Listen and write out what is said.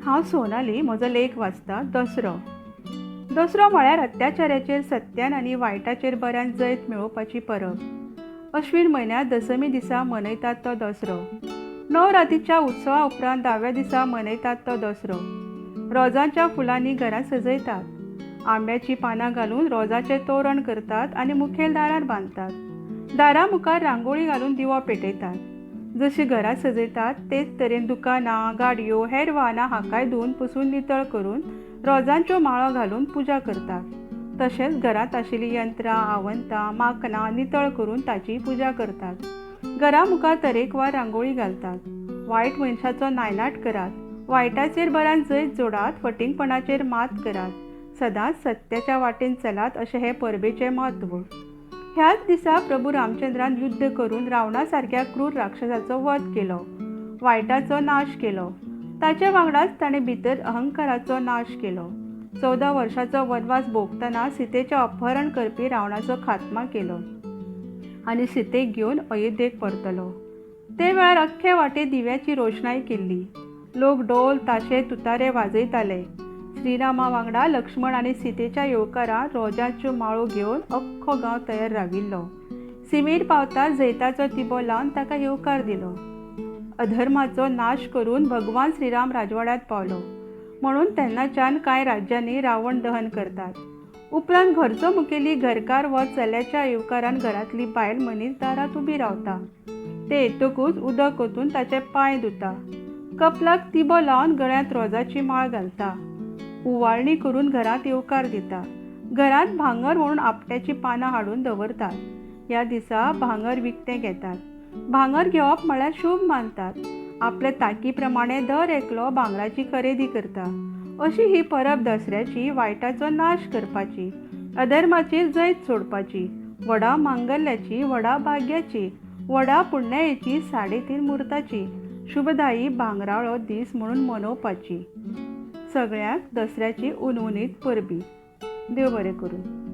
हांव सोनाली, म्हजो लेख वाचता दसरो. दसरो म्हळ्यार अत्याचाराचेर सत्यान आनी वायटाचेर बऱ्यान जैत मेळोवपाची परब. अश्विन म्हयन्यांत दसमी दिसा मनयतात तो दसरो. नवरातीच्या उत्सवा उपरांत 10व्या दिसा मनयतात तो दसरो. रोजांच्या फुलांनी घरां सजयतात. आंब्याची पानां घालून रोजाचें तोरण करतात आनी मुखेल दारार बांदतात. दारा मुखार रांगोळी घालून दिवो पेटयतात. जशीं घरां सजयतात तेच तरेन दुकानां, गाडयो, हेर वाहनां हाकाय धुवन पुसून नितळ करून रोजांच्यो माळो घालून पुजा करतात. तशेंच घरांत आशिल्लीं यंत्रां, आवंतां, माकणां नितळ करून ताची पुजा करतात. घरा मुखार तरेकवार रांगोळी घालतात. वायट मनशाचो नायनाट करात. वायटाचेर बऱ्यान जैत जोडात. फटिंगपणाचेर मात करात. सदांच सत्याच्या वाटेन चलात अशें हे परबेचें म्हत्व. ह्याच दिसा प्रभू रामचंद्रान युध्द करून रावणा सारक्या क्रूर राक्षसाचो वध केलो. वायटाचो नाश केलो. ताचे वांगडाच ताणें भितर अहंकाराचो नाश केलो. 14 वर्सांचो वनवास भोगतना सीतेचें अपहरण करपी रावणाचो खात्मा केलो आनी सीतेक घेवन अयोध्येक परतलो. ते वेळार अख्खे वाटे दिव्याची रोशनाई केल्ली. लोक ढोल, ताशे, तुतारे वाजयताले. श्रीरामा वांगडा लक्ष्मण आनी सीतेच्या येवकारान रोजांच्यो माळो घेवन अख्खो गांव तयार राविल्लो. सीमेर पावता जैताचो तिबो लावन ताका येवकार दिलो. अधर्माचो नाश करून भगवान श्रीराम राजवाड्यात पावलो म्हणून तेन्नाच्यान कांय राज्यांनी रावण दहन करतात. उपरांत घरचो मुखेली घरकार व चल्याच्या येवकारान घरांतली बायल मनीस दारांत उबी रावता. ते येतकूच उदक ओतून ताचे पांय धुता. कपलाक तिबो लावन गळ्यांत रोजाची माळ घालता. उवाळणी करून घरांत येवकार दिता. घरांत भांगर म्हणून आपट्याची पानां हाडून दवरतात. ह्या दिसा भांगर विकतें घेतात. भांगर घेवप म्हळ्यार शुभ मानतात. आपले तांकी प्रमाणें दर एकलो भांगराची खरेदी करता. अशी ही परब दसऱ्याची वायटाचो नाश करपाची, अधर्माची जैत सोडपाची, व्हडा मांगल्याची, व्हडा भाग्याची, व्हडा पुण्यायेची 3.5 मुहूर्ताची शुभदायी भांगराळो दीस म्हणून मनोवपाची. सगळ्यांक दसऱ्याची उनउनीत परबी. देव बरें करूं.